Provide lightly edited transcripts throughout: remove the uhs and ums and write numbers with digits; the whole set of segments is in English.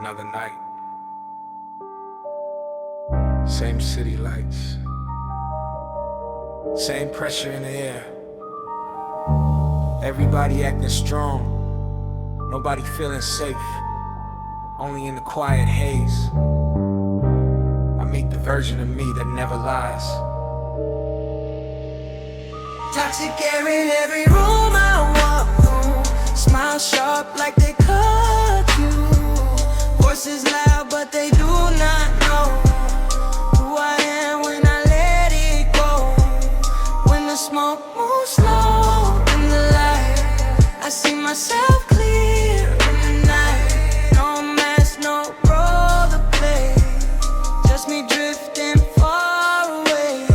Another night, same city lights, same pressure in the air. Everybody acting strong, nobody feeling safe, only in the quiet haze. I meet the version of me that never lies. Toxic air in every room I walk through. Smile sharp like they cut you. Voices loud but they do not know who I am when I let it go. When the smoke moves slow in the light, I see myself clear in the night. No mask, no role to play, just me drifting far away.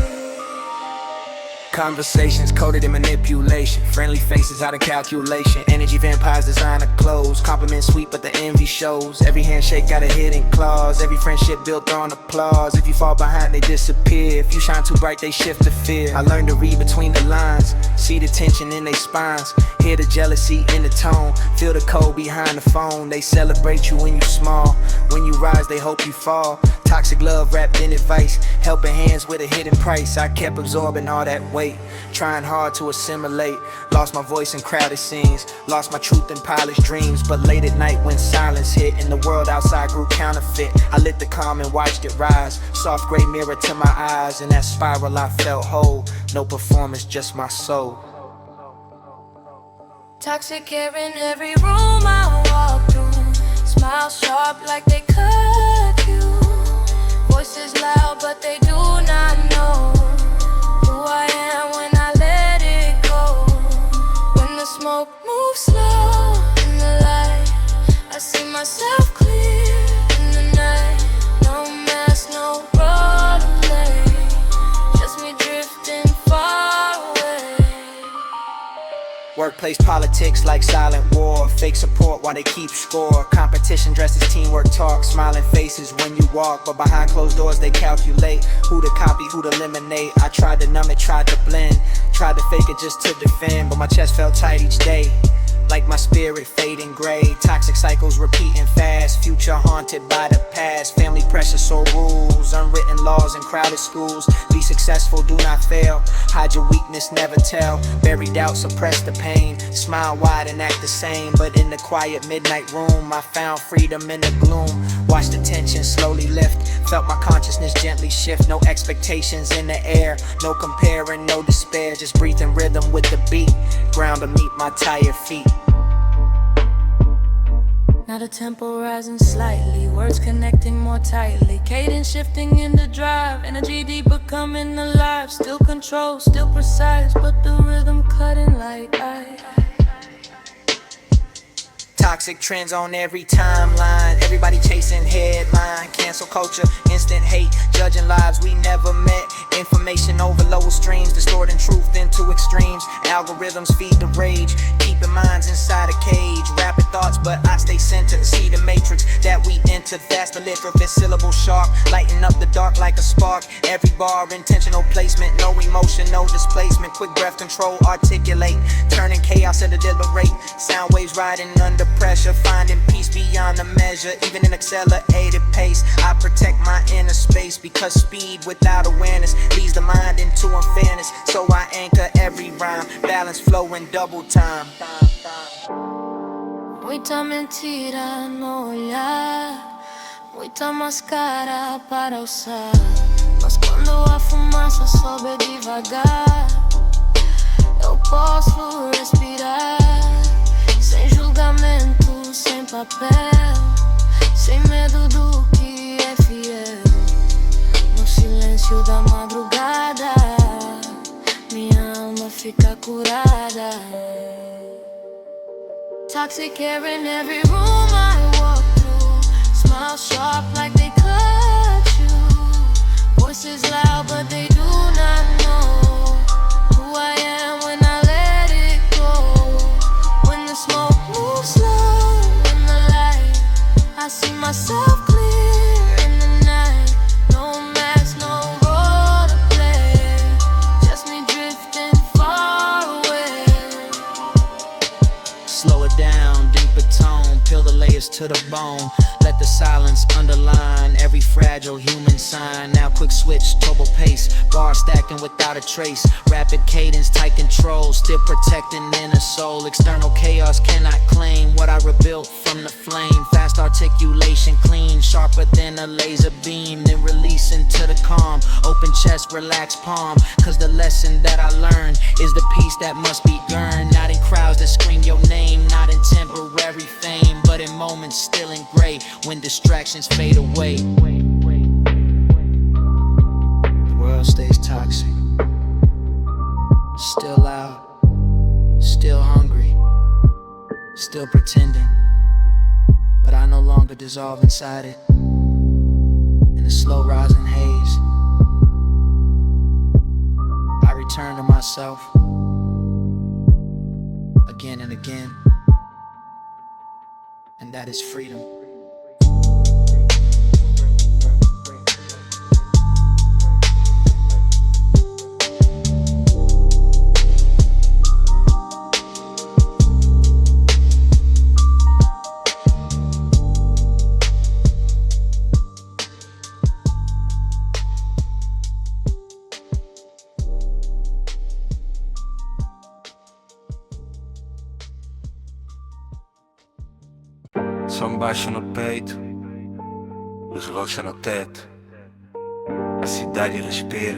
Conversations coded in manipulation, friendly faces out of calculation. Energy vampires designer clothes, compliments sweet but the envy shows. Every handshake got a hidden clause, every friendship built on applause. If you fall behind they disappear, if you shine too bright they shift to fear. I learned to read between the lines, see the tension in their spines, hear the jealousy in the tone, feel the cold behind the phone. They celebrate you when you small, when you rise they hope you fall. Toxic love wrapped in advice, helping hands with a hidden price. I kept absorbing all that weight, trying hard to assimilate. Lost my voice in crowded scenes, lost my truth in polished dreams. But late at night when silence hit and the world outside grew counterfeit, I lit the calm and watched it rise. Soft gray mirror to my eyes, in that spiral I felt whole. No performance, just my soul. Toxic air in every room I walk through. Smile sharp like they cut you. Voices loud but they do not know who I am when I let it go. When the smoke moves slow in the light, I see myself clear in the night. No mask, no role to play, just me drifting far away. Workplace politics like silent war, fake support while they keep score. Competition dressed as teamwork talk, smiling faces when you walk, but behind closed doors they calculate who to copy, who to eliminate. I tried to numb it, tried to blend, tried to fake it just to defend, but my chest felt tight each day, like my spirit fading gray. Toxic cycles repeating fast, future haunted by the past. Family pressure, so rules, unwritten laws in crowded schools. Be successful, do not fail. Hide your weakness, never tell. Bury doubt, suppress the pain. Smile wide and act the same, but in the quiet midnight room I found freedom in the gloom. Watched the tension slowly lift, felt my consciousness gently shift. No expectations in the air, no comparing, no despair. Just breathing rhythm with the beat, ground beneath my tired feet. Now the tempo rising slightly, words connecting more tightly, cadence shifting in the drive, energy deeper coming alive. Still control, still precise, but the rhythm cutting like ice. Toxic trends on every timeline, everybody chasing headline. Cancel culture, instant hate, judging lives we never met. Information overload streams, distorting truth into extremes. Algorithms feed the rage, keeping minds inside a cage. Rapid thoughts, but I stay centered. See the matrix that we enter. That's the literal syllable sharp, lighting up the dark like a spark. Every bar, intentional placement, no emotion, no displacement. Quick breath control, articulate, turning chaos into deliberate. Sound waves riding under pressure, finding peace beyond the measure. Even in accelerated pace, I protect my inner space, because speed without awareness leads the mind into unfairness. So I anchor every rhyme, balance flow in double time. Muita mentira no olhar, muita máscara para usar. Mas quando a fumaça sobe devagar, eu posso respirar. Sem julgamento, sem papel, sem medo do que é fiel. No silêncio da madrugada, minha alma fica curada. Toxic air in every room I walk through. Smile sharp like they cut you. Voices loud but they do not know who I am when I let it go. When the smoke moves slow in the light, I see myself clear in the night. No mask, no role to play, just me drifting far away. Slow it down, deeper tone, peel the layers to the bone. Let the silence underline every fragile human sign. Now quick switch, turbo pace, bar stacking without a trace. Rapid cadence, tight control, still protecting inner soul. External chaos cannot claim what I rebuilt from the flame. Fast articulation, clean, sharper than a laser beam. Then release into the calm, open chest, relax palm. Cause the lesson that I learned is the peace that must be earned. Not in crowds that scream your name, not in temporary fame, but in moments still in gray, when distractions fade away. The world stays toxic, still loud, still hungry, still pretending, but I no longer dissolve inside it. In the slow rising haze, I return to myself again and again, and that is freedom. Som baixo no peito, luz roxa no teto. A cidade respira,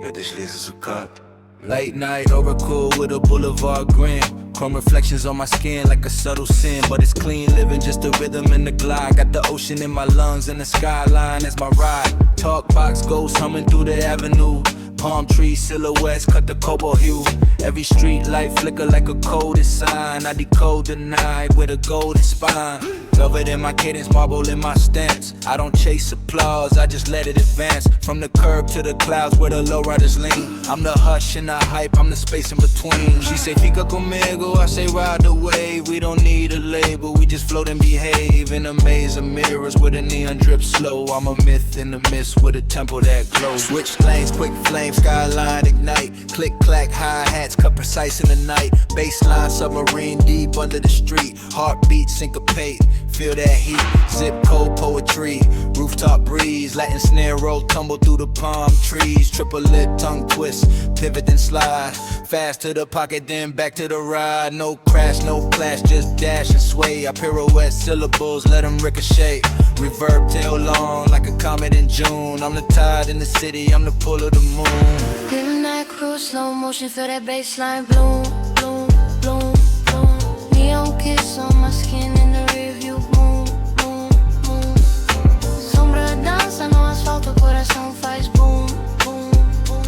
eu deslizo o copo. Late night oracle with a boulevard grin. Chrome reflections on my skin like a subtle sin, but it's clean living, just the rhythm in the glide. Got the ocean in my lungs and the skyline as my ride. Talk box ghosts humming through the avenue. Palm tree silhouettes cut the cobalt hue. Every street light flicker like a coded sign. I decode the night with a golden spine. Velvet in my cadence, marble in my stance. I don't chase applause, I just let it advance. From the curb to the clouds where the lowriders lean. I'm the hush and the hype, I'm the space in between. She say fica conmigo, I say ride the wave. We don't need a label, we just float and behave. In a maze of mirrors with a neon drip slow. I'm a myth in the mist with a temple that glows. Switch lanes, quick flame, skyline ignite. Click clack, hi-hats cut precise in the night. Baseline submarine deep under the street. Heartbeat syncopate, feel that heat. Zip code poetry, rooftop breeze. Latin snare roll, tumble through the palm trees. Triple lip tongue twist, pivot and slide. Fast to the pocket then back to the ride. No crash, no clash, just dash and sway. I pirouette syllables, let them ricochet. Reverb tail long like a comet in June. I'm the tide in the city, I'm the pull of the moon. Midnight cruise, slow motion, feel that baseline bloom, bloom, bloom, bloom. Neon kiss on my skin in the rearview, moon, moon, moon. Sombra dança no asfalto, coração faz boom, boom, boom.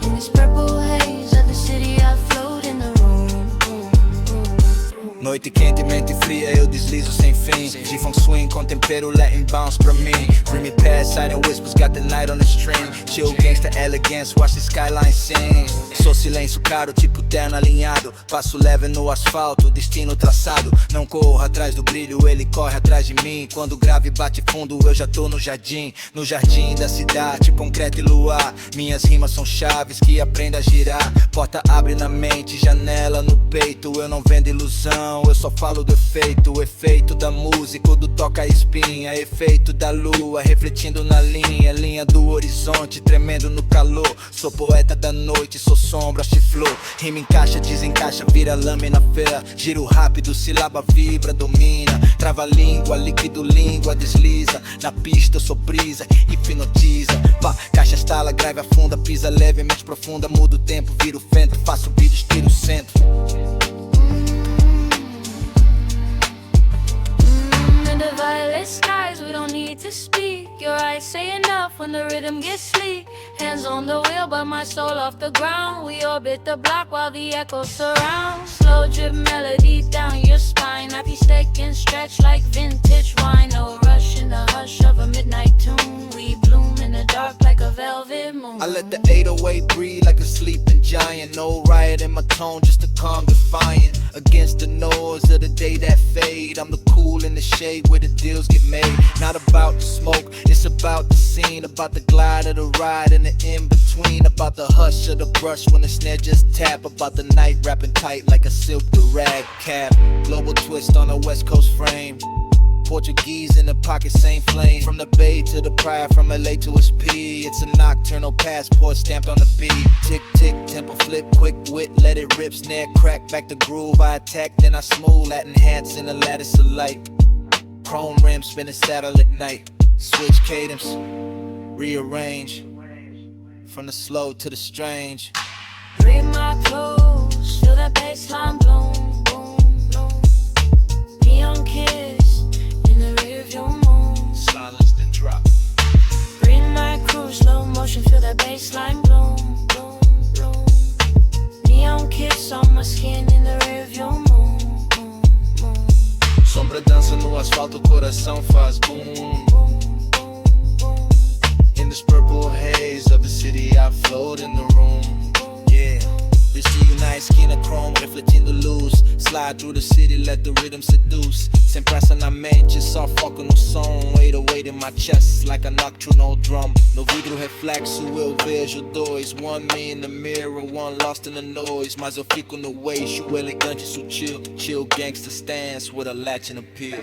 In this purple haze of the city, I float in the room, boom, boom. Noite quente, mente fria, eu deslizo sem fim. G-funk swing com tempero, Latin bounce pra mim. Bring me past silent whispers, got the night on the string. Chill gangsta elegance, watch the skyline sing. Sou silêncio caro, tipo terno alinhado. Passo leve no asfalto, destino traçado. Não corro atrás do brilho, ele corre atrás de mim. Quando o grave bate fundo, eu já tô no jardim. No jardim da cidade, concreto e luar. Minhas rimas são chaves que aprendo a girar. Porta abre na mente, janela no peito. Eu não vendo ilusão, eu só falo do efeito. O efeito da música, do toca espinha. Efeito da lua, refletindo na linha. Linha do horizonte, tremendo no calor. Sou poeta da noite, sou sombra, chiflou. Rima encaixa, desencaixa, vira lâmina fé. Giro rápido, sílaba vibra, domina. Trava língua, líquido língua, desliza. Na pista eu sou brisa, hipnotiza. Pá, caixa estala, grave afunda. Pisa levemente profunda, muda o tempo, vira o vento. Faço vídeos, tiro o centro. In the violet skies, we don't need to speak. Your eyes say enough when the rhythm gets sleek. Hands on the wheel, but my soul off the ground. We orbit the block while the echoes surround. Slow drip melody down your spine. Happy stick and stretch like vintage wine. No rush in the hush of a midnight tune. We bloom in the dark like a velvet moon. I let the 808 breathe like a sleeping giant. No riot in my tone, just a calm defiant. Against the noise hours of the day that fade. I'm the cool in the shade where the deals get made. Not about the smoke, it's about the scene, about the glide of the ride and the in-between, about the hush of the brush when the snare just tap, about the night wrapping tight like a silk rag cap. Global twist on a West Coast frame. Portuguese in the pocket, same flame. From the Bay to the Pride, from LA to SP. It's a nocturnal passport stamped on the beat. Tick, tick, tempo flip, quick wit, let it rip. Snare crack, back the groove. I attack, then I smooth. Latin hats in a lattice of light. Chrome rims, spinning saddle at night. Switch cadence, rearrange. From the slow to the strange. Read my clothes, feel that bassline bloom, boom, boom. Neon kiss in the rearview mirror. Silence then drop. Breathe my cruise, slow motion, feel that bassline bloom, bloom, bloom. Neon kiss on my skin in the rearview mirror. Sombra dança no asfalto, coração faz boom. In this purple haze of the city, I float in the room. Yeah, this reunite skin of chrome, refletindo luz. Slide through the city, let the rhythm seduce. Sem pressa na mente, só foco no som. 808 in my chest, like a nocturnal drum. No vidro reflexo, eu vejo dois. One me in the mirror, one lost in the noise. Mas eu fico no eixo, elegante e sutil. Chill gangster stance with a Latin appeal.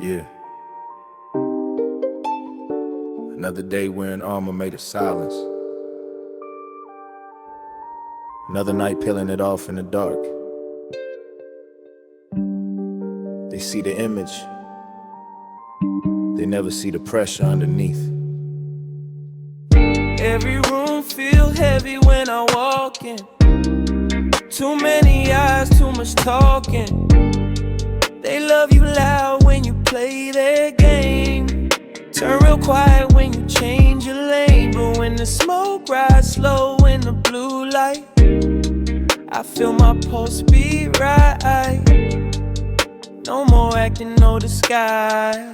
Yeah. Another day wearing armor made of silence. Another night peeling it off in the dark. They see the image. They never see the pressure underneath. Every room feel heavy when I walk in. Too many eyes, too much talking. They love you loud when you play their game. Turn real quiet when you change your lane. But when the smoke rides slow in the blue light, I feel my pulse beat right. No more acting, no disguise.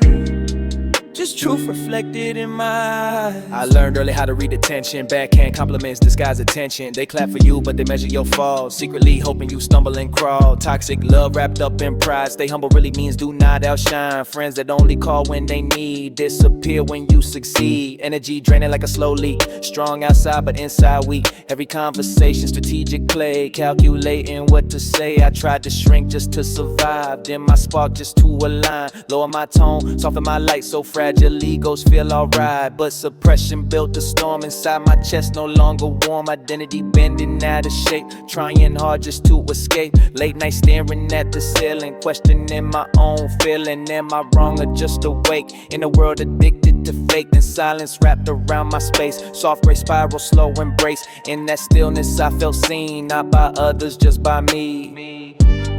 Just truth reflected in my eyes. I learned early how to read attention. Backhand compliments disguise attention. They clap for you, but they measure your fall. Secretly hoping you stumble and crawl. Toxic love wrapped up in pride. Stay humble really means do not outshine. Friends that only call when they need disappear when you succeed. Energy draining like a slow leak. Strong outside but inside weak. Every conversation strategic play. Calculating what to say. I tried to shrink just to survive. Dim my spark just to align. Lower my tone, soften my light so fragile. Egos feel alright, but suppression built a storm inside my chest. No longer warm, identity bending out of shape. Trying hard just to escape. Late night staring at the ceiling, questioning my own feeling. Am I wrong or just awake? In a world addicted to fake, then silence wrapped around my space. Soft gray spiral, slow embrace. In that stillness I felt seen, not by others, just by me.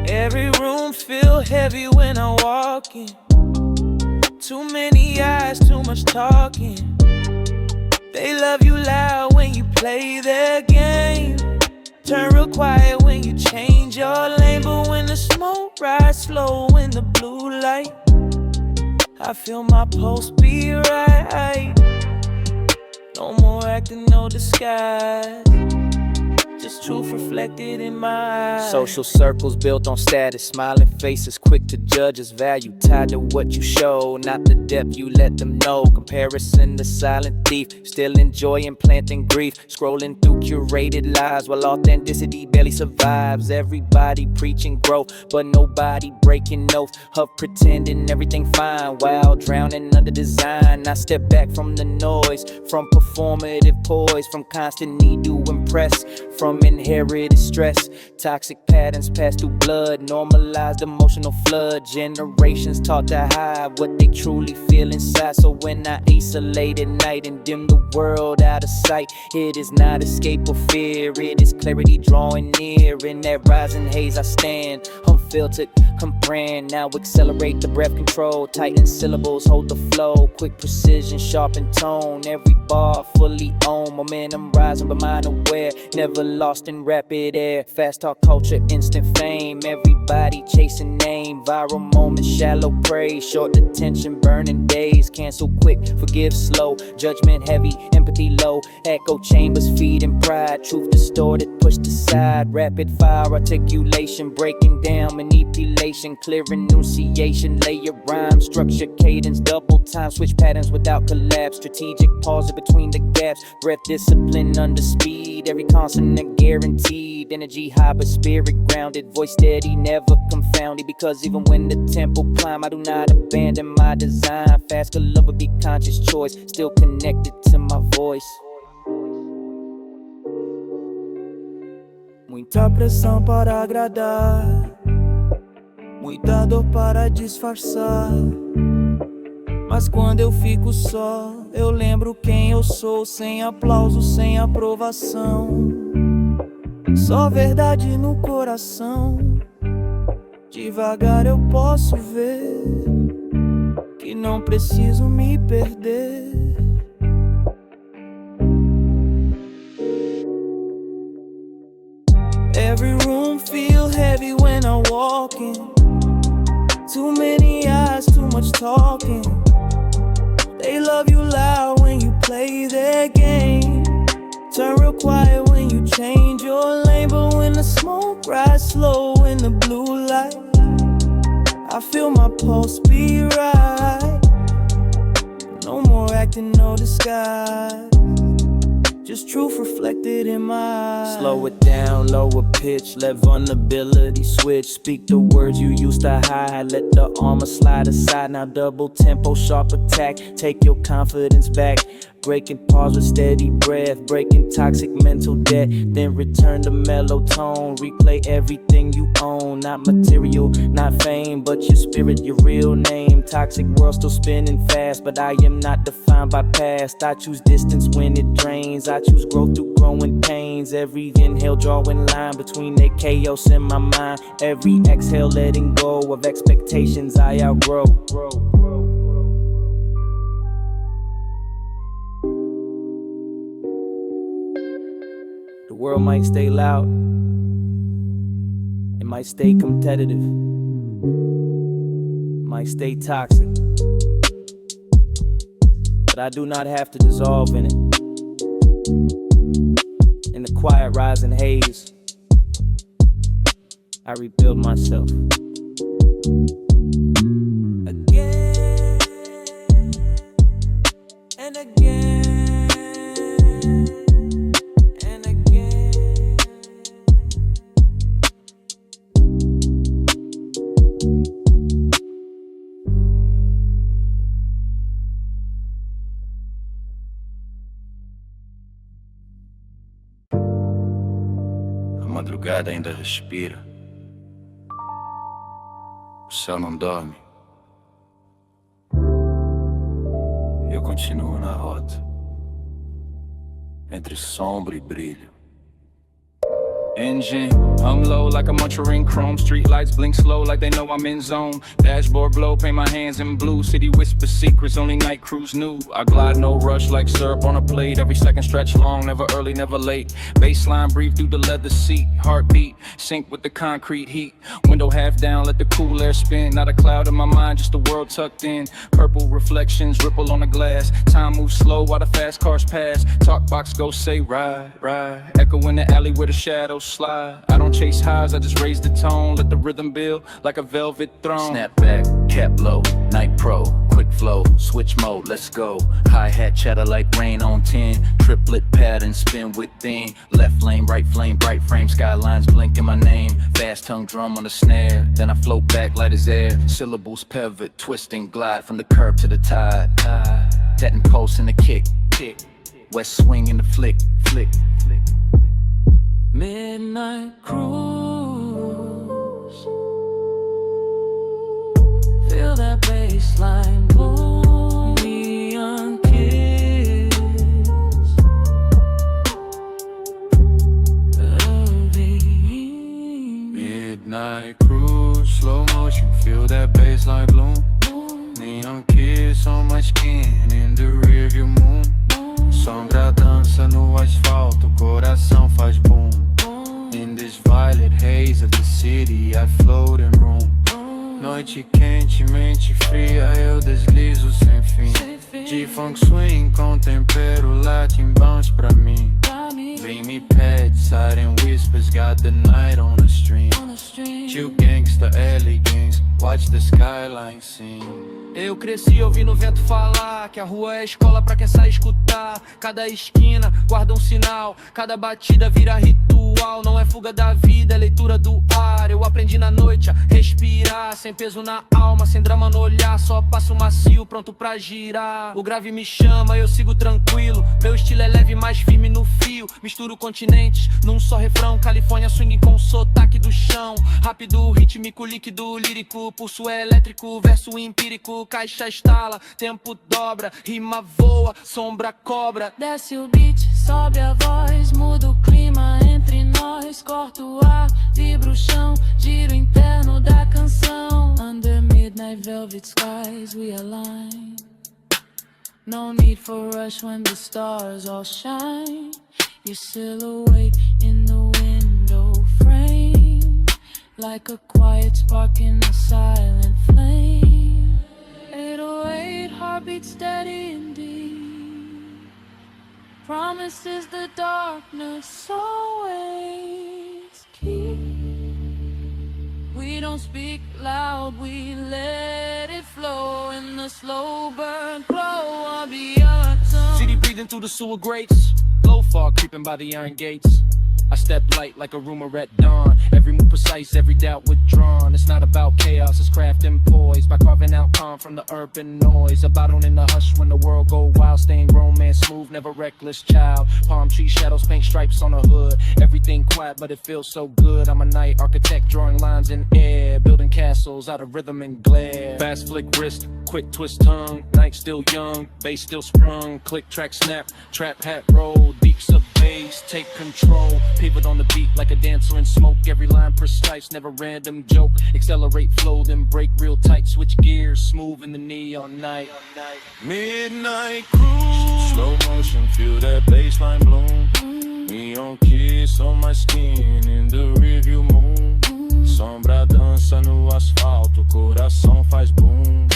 Every room feel heavy when I walk in. Too many eyes, too much talking. They love you loud when you play their game. Turn real quiet when you change your lane. But when the smoke rides slow in the blue light, I feel my pulse beat right. No more acting, no disguise. Just truth reflected in my eyes. Social circles built on status. Smiling faces quick to judge as value. Tied to what you show, not the depth you let them know. Comparison the silent thief. Still enjoying planting grief. Scrolling through curated lives while authenticity barely survives. Everybody preaching growth, but nobody breaking oath. Of pretending everything fine while drowning under design. I step back from the noise, from performative poise, from constant need to impress, from inherited stress. Toxic patterns pass through blood, normalized emotional flood. Generations taught to hide what they truly feel inside. So when I isolate at night and dim the world out of sight, it is not escape or fear, it is clarity drawing near. In that rising haze I stand, unfiltered, unbrand. Now accelerate the breath control, tighten syllables, hold the flow. Quick precision, sharpen tone, every bar fully owned. Momentum rising but mind aware, never lost in rapid air. Fast talk culture, instant fame. Everybody chasing name. Viral moments, shallow praise. Short attention, burning days. Cancel quick, forgive slow. Judgment heavy, empathy low. Echo chambers feeding pride. Truth distorted, pushed aside. Rapid fire articulation, breaking down manipulation. Clear enunciation, layer rhyme. Structure cadence, double time. Switch patterns without collapse. Strategic pause between the gaps. Breath discipline under speed. Every consonant guaranteed. Energy high but spirit grounded. Voice steady, never confounded. Because even when the tempo climb, I do not abandon my design. Fast good love would be conscious choice. Still connected to my voice. Muita pressão para agradar, muita dor para disfarçar. Mas quando eu fico só, eu lembro quem eu sou. Sem aplauso, sem aprovação, só verdade no coração. Devagar eu posso ver que não preciso me perder. Every room feel heavy when I walk in. Too many eyes, too much talking. They love you loud when you play their game. Turn real quiet when you change your lane. But when the smoke rise slow in the blue light, I feel my pulse be right. No more acting, no disguise. Just truth reflected in my eyes. Slow it down, lower pitch, let vulnerability switch. Speak the words you used to hide, let the armor slide aside. Now double tempo, sharp attack, take your confidence back. Breaking pause with steady breath, breaking toxic mental debt. Then return to mellow tone, replay everything you own. Not material, not fame, but your spirit, your real name. Toxic world still spinning fast, but I am not defined by past. I choose distance when it drains, I choose growth through growing pains. Every inhale drawing line between the chaos in my mind. Every exhale letting go of expectations I outgrow. The world might stay loud, it might stay competitive, might stay toxic, but I do not have to dissolve in it. In the quiet rising haze, I rebuild myself. Again and again. A madrugada ainda respira. O céu não dorme. Eu continuo na rota, entre sombra e brilho. Engine, hung low like a munchering chrome. Street lights blink slow like they know I'm in zone. Dashboard glow, paint my hands in blue. City whisper secrets, only night crews knew. I glide no rush like syrup on a plate. Every second stretch long, never early, never late. Baseline breathe through the leather seat. Heartbeat, sync with the concrete heat. Window half down, let the cool air spin. Not a cloud in my mind, just the world tucked in. Purple reflections ripple on the glass. Time moves slow while the fast cars pass. Talk box go say ride, ride. Echo in the alley where the shadows slide. I don't chase highs, I just raise the tone. Let the rhythm build like a velvet throne. Snap back, cap low, night pro, quick flow, switch mode, let's go. Hi-hat chatter like rain on 10. Triplet pattern, spin within. Left lane, right flame, bright frame. Skylines blinking my name. Fast tongue drum on the snare. Then I float back light as air. Syllables pivot, twist and glide from the curb to the tide. That impulse in the kick. West swing in the flick. Midnight cruise. Feel that bassline boom. Neon kiss. Midnight cruise, slow motion, feel that bassline bloom. Neon kiss on my skin, in the rearview moon. Sombra dança no asfalto, coração faz boom. In this violet haze of the city, I float in room. Noite quente, mente fria, eu deslizo sem fim. De funk swing com tempero Latin bounce pra mim. Vem me pede, siren whispers, got the night on the stream. Tio gangsta, elegance, watch the skyline sing. Eu cresci ouvindo o vento falar que a rua é a escola pra quem sabe escutar. Cada esquina guarda um sinal, cada batida vira ritual. Não é fuga da vida, é leitura do ar. Eu aprendi na noite a respirar, sem peso na alma, sem drama no olhar. Só passo macio, pronto pra girar. O grave me chama, eu sigo tranquilo. Meu estilo é leve, mais firme no fio. Misturo continentes num só refrão. Califórnia swing com sotaque do chão. Rápido, rítmico, líquido, lírico. Pulso elétrico, verso empírico. Caixa estala, tempo dobra, rima voa, sombra cobra. Desce o beat, sobe a voz, muda o clima entre nós. Corta o ar, vibra o chão, giro interno da canção. Under midnight velvet skies we align. No need for rush when the stars all shine. Your silhouette in the window frame, like a quiet spark in a silent flame. 808 heartbeat steady and deep. Promises the darkness always keep. We don't speak loud, we let it flow in the slow burn glow. I'll be your tongue. City breathing through the sewer grates, low fog creeping by the iron gates. I step light like a rumor at dawn. Every move precise, every doubt withdrawn. It's not about chaos, it's craft and poise. By carving out calm from the urban noise. A bottle in the hush when the world go wild. Staying grown man smooth, never reckless child. Palm tree shadows paint stripes on the hood. Everything quiet but it feels so good. I'm a night architect drawing lines in air. Building castles out of rhythm and glare. Fast flick wrist, quick twist tongue. Night still young, bass still sprung. Click track snap, trap hat roll. Beats of bass, take control. Pivot on the beat like a dancer in smoke. Every line precise, never random joke. Accelerate flow, then break real tight. Switch gears, smooth in the neon night. Midnight cruise, slow motion, feel that baseline bloom. Neon kiss on my skin in the rearview moon. Sombra dança no asfalto, coração faz boom.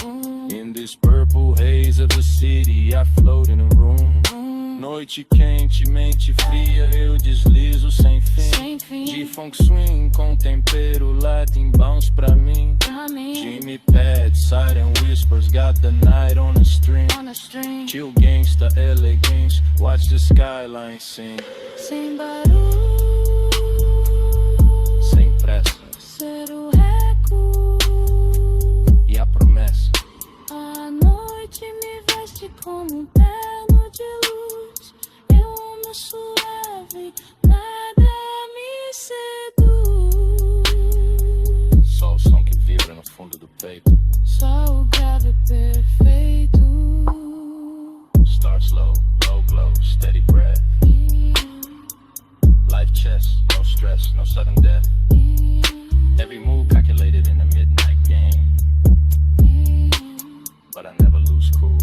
In this purple haze of the city, I float in a room. Noite quente, mente fria, eu deslizo sem fim. De funk swing com tempero Latin bounce pra mim. Jimmy pad, siren whispers, got the night on a string. Chill gangsta, elegance, watch the skyline sing. Sem barulho, Sem pressa, ser o eco. e a promessa. A noite me veste como um terno de luz. Eu amo suave, nada me seduz. Só o som que vibra no fundo do peito. Só o grave perfeito. Start slow, low glow, steady breath. Life chess, no stress, no sudden death. Every move calculated in a midnight game. But I never lose cool,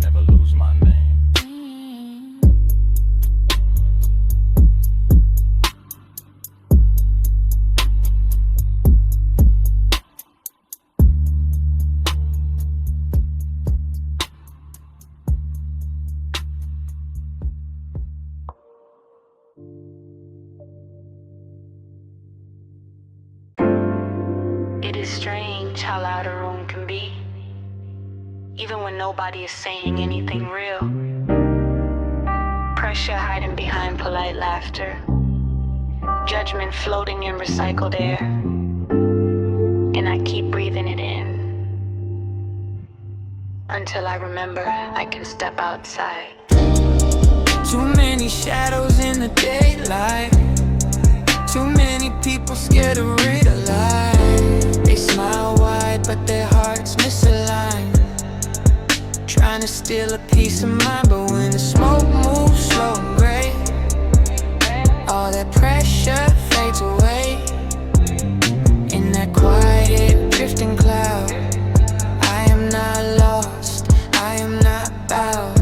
never lose my name. It is strange how loud a room can be, even when nobody is saying anything real. Pressure hiding behind polite laughter, judgment floating in recycled air, and I keep breathing it in until I remember I can step outside. Too many shadows in the daylight. Too many people scared to realize. They smile wide, but their hearts misaligned. Trying to steal a piece of mind, but when the smoke moves slow and gray, all that pressure fades away. In that quiet, drifting cloud, I am not lost, I am not bowed.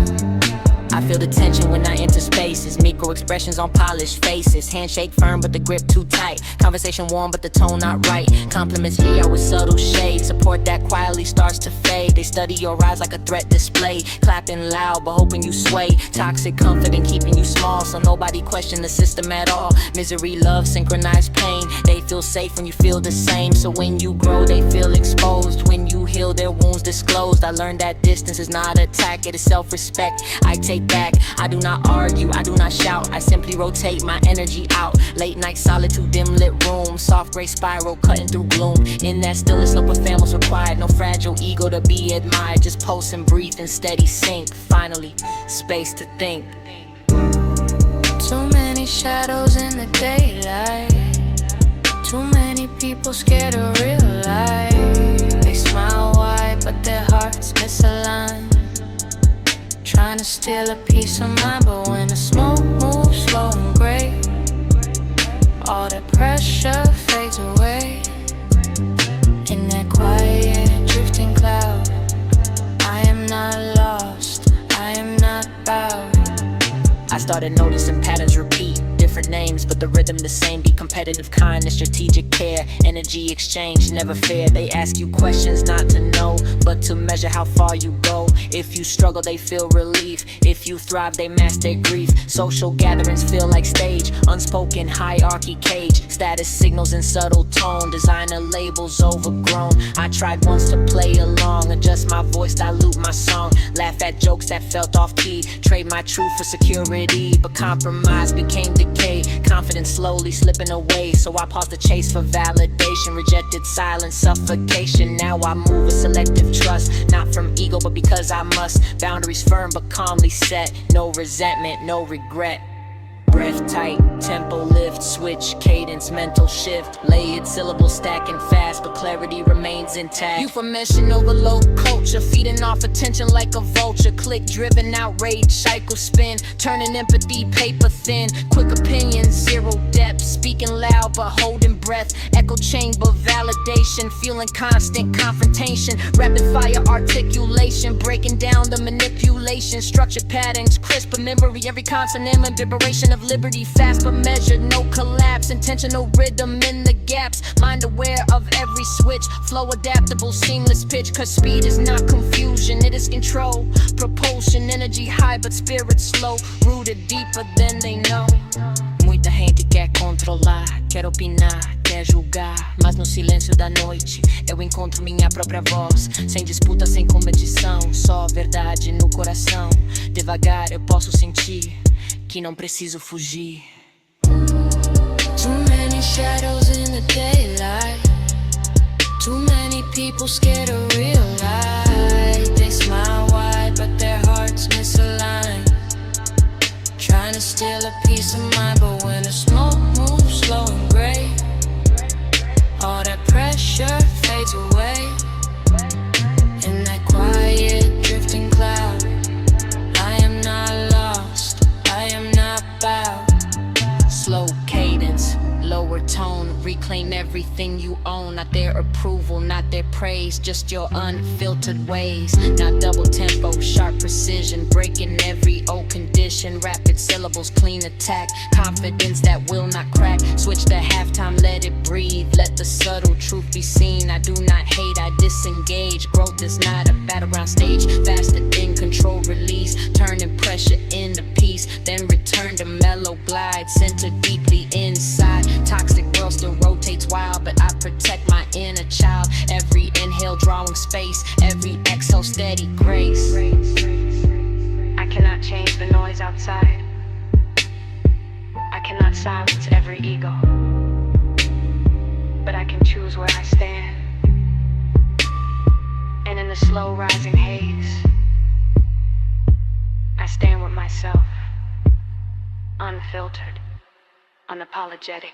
I feel the tension when I enter spaces. Micro Micro-expressions on polished faces. Handshake firm, but the grip too tight. Conversation warm, but the tone not right. Compliments here with subtle shade. Support that quietly starts to fade. They study your eyes like a threat display. Clapping loud, but hoping you sway. Toxic comfort and keeping you small, so nobody question the system at all. Misery, love, synchronized pain. They feel safe when you feel the same. So when you grow, they feel exposed. When you heal, their wounds disclosed. I learned that distance is not attack, it is self-respect. I take back, I do not argue, I do not shout. I simply rotate my energy out. Late night solitude, dim lit room. Soft gray spiral cutting through gloom. In that stillness, no profoundness required. No fragile ego to be admired. Just pulse and breathe in steady sync. Finally, space to think. Too many shadows in the daylight. Too many people scared of real life. They smile wide, but their hearts misaligned. Trying to steal a piece of mind, but when the smoke moves slow and gray, all that pressure fades away. In that quiet, drifting cloud, I am not lost, I am not bowed. I started noticing patterns repeat. Different names, but the rhythm the same. Be competitive, kindness, strategic care. Energy exchange, never fair. They ask you questions not to know, but to measure how far you go. If you struggle, they feel relief. If you thrive, they mask their grief. Social gatherings feel like stage. Unspoken hierarchy cage. Status signals in subtle tone. Designer labels overgrown. I tried once to play along. Adjust my voice, dilute my song. Laugh at jokes that felt off key. Trade my truth for security, but compromise became decay. Confidence slowly slipping away, so I paused the chase for validation. Rejected silence, suffocation. Now I move with selective trust, not from ego, but because I must. Boundaries firm but calmly set. No resentment, no regret. Breath tight, tempo lift, switch, cadence, mental shift. Layered syllables stacking fast, but clarity remains intact. Information overload culture, feeding off attention like a vulture. Click driven outrage, cycle spin, turning empathy paper thin. Quick opinions, zero depth, speaking loud but holding breath. Echo chamber validation, feeling constant confrontation. Rapid fire articulation, breaking down the manipulation. Structured patterns, crisp memory, every consonant and vibration of liberty, fast but measured, no collapse. Intentional rhythm in the gaps, mind aware of every switch. Flow adaptable, seamless pitch, cause speed is not confusion, it is control. Propulsion, energy high but spirit slow. Rooted deeper than they know. Muita gente quer controlar, quer opinar, quer julgar, mas no silêncio da noite eu encontro minha própria voz. Sem disputa, sem competição, só verdade no coração. Devagar eu posso sentir que não preciso fugir. Too many shadows in the daylight. Too many people scared of real light. They smile wide, but their hearts misaligned. Trying to steal a piece of mind, but when the smoke moves slow and gray, all that pressure fades away. In that quiet, drifting cloud, I am not lost, I am not bowed. Slow cadence, lower tone, reclaim everything you own. Not their approval, not their praise, just your unfiltered ways. Not double tempo, sharp precision, breaking every old condition. Rapid syllables, clean attack, confidence that will not crack. Switch to halftime, let it breathe, let the subtle truth be seen. I do not hate, I disengage. Growth is not a battleground stage, faster in control, release, turning pressure into peace, then return to mellow glide, center deeply inside. Toxic world still rotates wild, but I protect my inner child. Every inhale drawing space, every exhale steady grace. I cannot change the noise outside. I cannot silence every ego, but I can choose where I stand. And in the slow rising haze, I stand with myself, unfiltered, unapologetic.